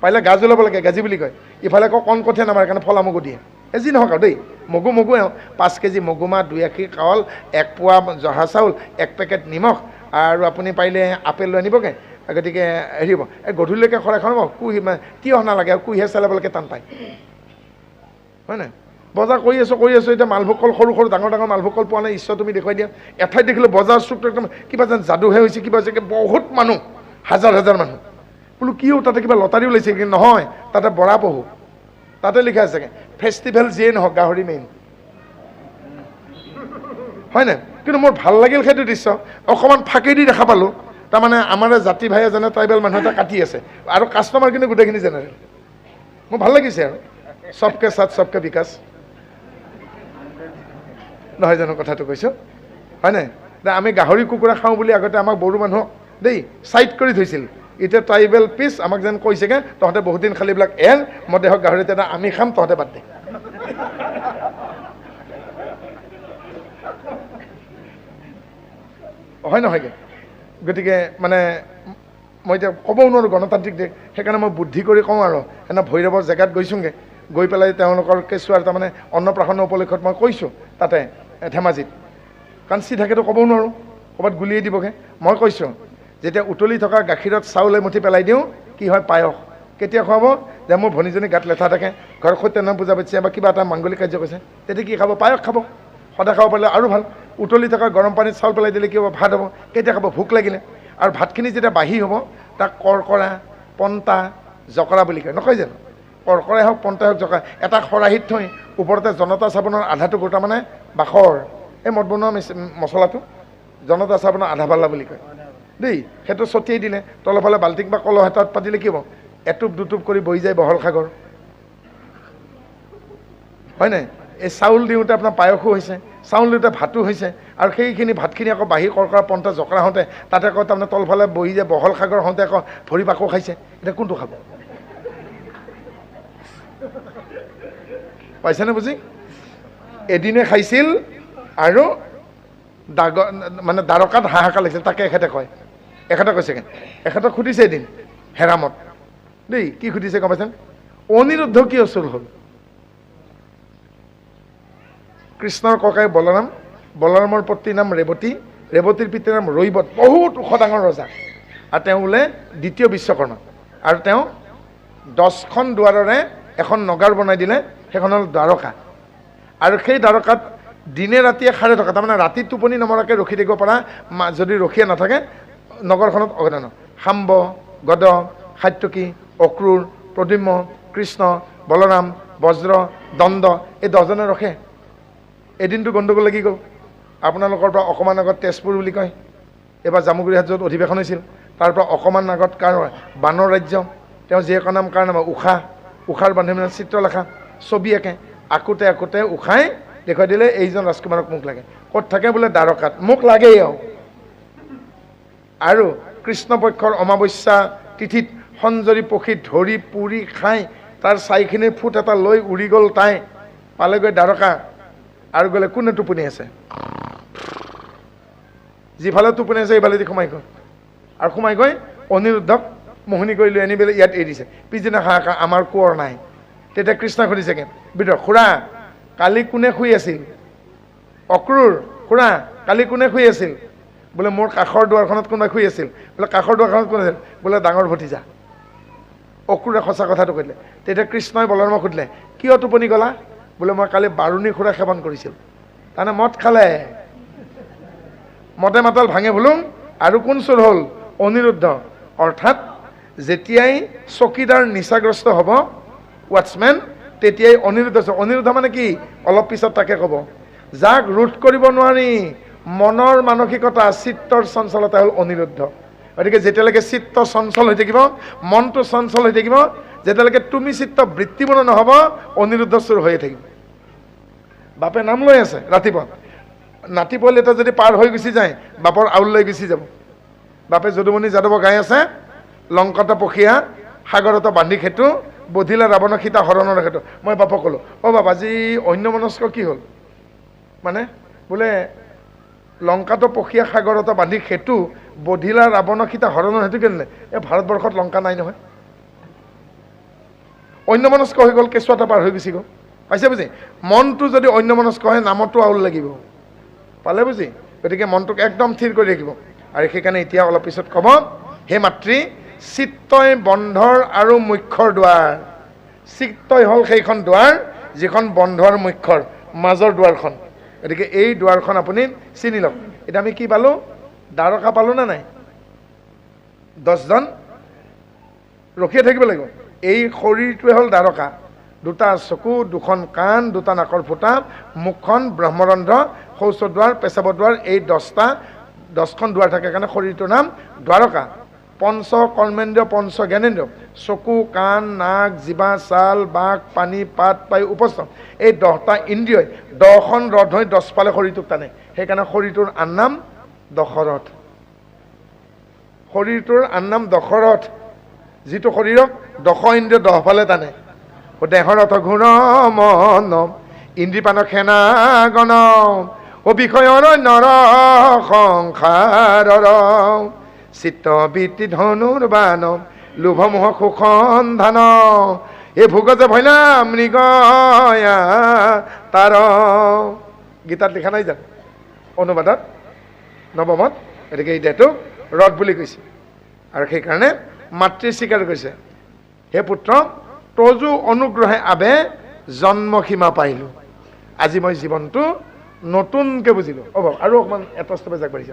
[SPEAKER 2] পাৰিলে গাজ ওলাব লাগে, গাজি বুলি কয়। ইফালে আকৌ কণ কঠীয়া নামাৰে কাৰণে ফলা মগু দিয়ে। যি নহওক আৰু দেই, মগু 5 কেজি মগুমা, 2 আখি কাৱল, 1 পোৱা জহা চাউল, 1 পেকেট নিমখ, আৰু আপুনি পাৰিলে আপেল লৈ আনিবগৈ। গতিকে হেৰি হ'ব, এই গধূলিলৈকে শৰাইখন হ'ব, তিয়হ নালাগে আৰু কুঁহিয়াৰ চেলাবলৈকে টান পায়, হয় নাই? বজাৰ কৰি আছোঁ এতিয়া মালভোগ কল, সৰু সৰু ডাঙৰ ডাঙৰ মালভোগ কল পোৱা নাই। ঈশ্বৰ তুমি দেখুৱাই দিয়া। এঠাইত দেখিলোঁ বজাৰ চুকটো একদম কিবা যেন যাদুহে হৈছে, কিবা হৈছে, বহুত মানুহ, হাজাৰ হাজাৰ মানুহ। বোলো কিয় তাতে কিবা লটাৰী ওলাইছে? কিন্তু নহয়, তাতে বৰা পহু, তাতে লিখা আছে ফেষ্টিভেল যিয়ে নহওক গাহৰি মেইন, হয় নাই? কিন্তু মোৰ ভাল লাগিল সেইটো দৃশ্য। অকণমান ফাঁকেদি দেখা পালোঁ, তাৰমানে আমাৰ জাতি ভাই এজনে ট্ৰাইবেল মানুহ এটা কাটি আছে, আৰু কাষ্টমাৰ কিন্তু গোটেইখিনি জেনেৰেল। মোৰ ভাল লাগিছে আৰু চবকে সাথ চবকে বিকাশ, নহয় জানো কথাটো কৈছোঁ, হয় নাই? আমি গাহৰি কুকুৰা খাওঁ বুলি আগতে আমাক বড়ো মানুহক দেই চাইড কৰি থৈছিল। এতিয়া ট্ৰাইবেল পিছ আমাক যেন কৈছেগৈ তহঁতে বহুত দিন খালি এইবিলাক মই দেহক গাহৰি তেতিয়া আমি খাম, তহঁতে বাদ দে। হয় নহয়গে? গতিকে মানে মই এতিয়া ক'বও নোৱাৰোঁ গণতান্ত্ৰিক দেশ, সেইকাৰণে মই বুদ্ধি কৰি কওঁ আৰু সেইদিনা ভৈৰৱৰ জেগাত গৈছোঁগৈ, গৈ পেলাই তেওঁলোকৰ কেঁচুৱাৰ তাৰমানে অন্নপ্ৰাশনৰ উপলক্ষত মই কৈছোঁ তাতে ধেমাজিত, কাৰণ চিধাকেতো ক'বও নোৱাৰোঁ, ক'ৰবাত গুলিয়াই দিবগৈ। মই কৈছোঁ যেতিয়া উতলি থকা গাখীৰত চাউল এমুঠি পেলাই দিওঁ কি হয়, পায়স। কেতিয়া খুৱাব? যে মোৰ ভনীজনী গাত লেঠা থাকে, ঘৰত সত্যনাৰায়ণ পূজা পাতিছে বা কিবা এটা মাংগলিক কাৰ্য কৰিছে, তেতিয়া কি খাব? পায়স খাব। সদায় খাব পাৰিলে আৰু ভাল। উতলি থকা গৰম পানীত চাউল পেলাই দিলে কি হ'ব? ভাত হ'ব। কেতিয়া খাব? ভোক লাগিলে। আৰু ভাতখিনি যেতিয়া বাঢ়ি হ'ব তাক কৰ্কৰা, পন্তা, জকৰা বুলি কয়, নকয় জানো? কৰ্কৰাই হওক, পন্তাই হওক, জকৰা, এটা খৰাহিত থৈ ওপৰতে জনতা চাবোনৰ আধা টুকুৰা, মানে বাখৰ, এই মদ বনোৱা মছলাটো জনতা চাবোনৰ আধা পাল্লা বুলি কয় দেই, সেইটো ছটিয়াই দিলে, তলৰ ফালে বাল্টিং বা কলহ এটাত পাতিলে কি হ'ব? এটুপ দুটুপ কৰি বহি যায় বহল সাগৰ, হয় নাই? এই চাউল দিওঁতে আপোনাৰ পায়সো হৈছে, চাউল দিওঁতে ভাতো হৈছে, আৰু সেইখিনি ভাতখিনি আকৌ বাঢ়ি কৰ্কৰা, পন্তা, জকৰা হওঁতে তাতে আকৌ তাৰমানে তলফালে বহি যায় বহল সাগৰ হওঁতে আকৌ ভৰি পাকো খাইছে। এতিয়া কোনটো খাব? পাইছেনে বুজি? এদিনে খাইছিল আৰু মানে দ্বাৰকাত হাহাকাৰ লাগিছিল, তাকে এখেতে কয়, এখেতে কৈছে, এখেতক সুধিছে এদিন হেৰামত দেই, কি সুধিছে গম পাইছেনে? অনিৰুদ্ধ কি অচুৰ হ'ল? কৃষ্ণৰ ককাই বলৰাম, বলৰামৰ পত্নীৰ নাম ৰেৱতী, ৰেৱতীৰ পিতৃৰ নাম ৰৈবত, বহুত ওখ ডাঙৰ ৰজা, আৰু তেওঁ বোলে দ্বিতীয় বিশ্বকৰ্মা, আৰু তেওঁ 10খন দুৱাৰৰে এখন নগাৰ বনাই দিলে, সেইখন হ'ল দ্বাৰকা। আৰু সেই দ্বাৰকাত দিনে ৰাতিয়ে সাৰে থকা, তাৰমানে ৰাতি টোপনি নমৰাকৈ ৰখি থাকিব পৰা, যদি ৰখিয়ে নাথাকে নগৰখনত অঘটন। শাম্ব, গদ, সাত্যকী, অক্ৰূৰ, প্ৰদ্যুম্ন, কৃষ্ণ, বলৰাম, বজ্ৰ, দণ্ড, এই 10জনে ৰখে। এদিনটো গণ্ডগোল লাগি গ'ল। আপোনালোকৰ পৰা অকণমান আগত তেজপুৰ বুলি কয়, এইবাৰ জামুগুৰিহাট য'ত অধিৱেশন হৈছিল, তাৰ পৰা অকণমান আগত কাৰ বানৰ ৰাজ্য, তেওঁ জীয়েকৰ নাম কাৰ নাম? উষা। উষাৰ বান্ধৱীৰ চিত্ৰলেখা, ছবি আঁকে, আঁকোতে আঁকোতে উষাই দেখুৱাই দিলে এইজন ৰাজকুমাৰক মোক লাগে। ক'ত থাকে? বোলে দ্বাৰকাত। মোক লাগেই আৰু কৃষ্ণপক্ষৰ অমাৱস্যা তিথিত সঞ্জৰী পক্ষী ধৰি পুৰি খাই তাৰ ছাইখিনিৰ ফুট এটা লৈ উৰি গ'ল তাই, পালেগৈ দ্বাৰকা, আৰু গ'লে কোনে টোপনি আছে, যিফালে টোপনি আছে এইফালেদি সোমাই গ'ল, আৰু সোমাই গৈ অনিৰুদ্ধক মোহিনী কৰি লৈ আনি পেলাই ইয়াত এৰি দিছে। পিছদিনা হাহাকাৰ, আমাৰ কোঁৱৰ নাই। তেতিয়া কৃষ্ণই সুধিছেগৈ বিদৰ, খুৰা কালি কোনে শুই আছিল? অক্ৰূৰ, খুৰা কালি কোনে শুই আছিল? বোলে মোৰ কাষৰ দুৱাৰখনত কোনোবাই শুই আছিল। বোলে কাষৰ দুৱাৰখনত কোন আছিল? বোলে ডাঙৰ ভতিজা। অক্ৰূৰে সঁচা কথাটো কৈছিলে। তেতিয়া কৃষ্ণই বলৰামক সুধিলে, কিয় টোপনি গ'লা? বোলে মই কালি বাৰুণী খুৰা সেৱন কৰিছিল। তাৰমানে মদ খালে, মদে মাতাল ভাঙে ভুলুং, আৰু কোন চোৰ হ'ল? অনিৰুদ্ধ। অৰ্থাৎ যেতিয়াই চকীদাৰ নিচাগ্ৰস্ত হ'ব, ৱাটছমেন, তেতিয়াই অনিৰুদ্ধ। অনিৰুদ্ধ মানে কি? অলপ পিছত তাকে ক'ব, যাক ৰোধ কৰিব নোৱাৰি মনৰ মানসিকতা, চিত্তৰ চঞ্চলতা হ'ল অনিৰুদ্ধ। গতিকে যেতিয়ালৈকে চিত্ত চঞ্চল হৈ থাকিব, মনটো চঞ্চল হৈ থাকিব, যেতিয়ালৈকে তুমি চিত্ত বৃত্তিপূৰ্ণ নহ'ব, অনিৰুদ্ধ চোৰ হৈয়ে থাকিব। বাপে নাম লৈ আছে ৰাতিপুৱা, নাতি পোৱালি এটা যদি পাৰ হৈ গুচি যায়, বাপৰ আউল লৈ গুচি যাব। বাপে যদুমণি যাদৱ গাই আছে, লংকাত পখীয়া সাগৰত বান্ধি খেতু, বধিলা ৰাৱণ সীতা হৰণৰ খেতু। মই বাপক ক'লোঁ, অ' বাপ আজি অন্যমনস্ক কি হ'ল? মানে বোলে লংকাটো পখীয়া সাগৰত বান্ধি সেতু, বধিলা ৰাৱণ সীতা হৰণৰ সেইটো কেলে? এই ভাৰতবৰ্ষত লংকা নাই নহয়। অন্যমনস্ক হৈ গ'ল, কেঁচুৱা এটা পাৰ হৈ গুচি গ'ল। পাইছে বুজি? মনটো যদি অন্যমনস্ক হয়, নামতো আউল লাগিব। পালে বুজি? গতিকে মনটোক একদম থিৰ কৰি ৰাখিব। আৰু সেইকাৰণে এতিয়া অলপ পিছত ক'ব, হে মাতৃ, চিত্তই বন্ধৰ আৰু মুখ্যৰ দুৱাৰ। চিত্তই হ'ল সেইখন দুৱাৰ যিখন বন্ধ আৰু মুখ্যৰ মাজৰ দুৱাৰখন। গতিকে এই দুৱাৰখন আপুনি চিনি লওক। এতিয়া আমি কি পালোঁ? দ্বাৰকা পালোঁ নে নাই? 10জন ৰখিয়ে থাকিব লাগিব। এই শৰীৰটোৱে হ'ল দ্বাৰকা। 2টা চকু, 2খন কাণ, 2টা নাকৰ ফুটা, মুখখন, ব্ৰহ্মৰন্ধ্ৰ, শৌচদ্বাৰ, পেচাবৰ দ্বাৰ, এই 10খন দুৱাৰ থাকে কাৰণে শৰীৰটোৰ নাম দ্বাৰকা। পঞ্চ কৰ্মেন্দ্ৰিয়, পঞ্চ জ্ঞানেন্দ্ৰিয়, চকু, কাণ, নাক, জিভা, ছাল, বাক, পানী, পাত, পাই, উপস্থ, এই 10টা ইন্দ্ৰিয়ই 10খন ৰথ হৈ 10 ফালে শৰীৰটোক টানে। সেইকাৰণে শৰীৰটোৰ আন নাম দশৰথ। শৰীৰটোৰ আন নাম দশৰথ, যিটো শৰীৰক 10 ইন্দ্ৰিয় 10 ফালে টানে। দেহৰ ৰথ ঘূৰ মন, ইন্দ্ৰিপান সেনাগণ, ও বিষয়ৰ নৰ সংসাৰৰ, চিত্ত বৃত্তি ধনুৰ্বাণ লোভমোহ শোষণ এই ভোগ যে ভৈলা মৃগয়া তাৰ গীতাত লিখা নাই জানো অনুবাদত নৱমত গতিকে এই দেহটোক ৰথ বুলি কৈছে আৰু সেইকাৰণে মাতৃ স্বীকাৰ কৰিছে হে পুত্ৰ তজু অনুগ্ৰহে আবে জন্মসীমা পাইলোঁ আজি মই জীৱনটো নতুনকৈ বুজিলোঁ হ'ব আৰু অকণমান এটষ্টপে যাক বাঢ়িছে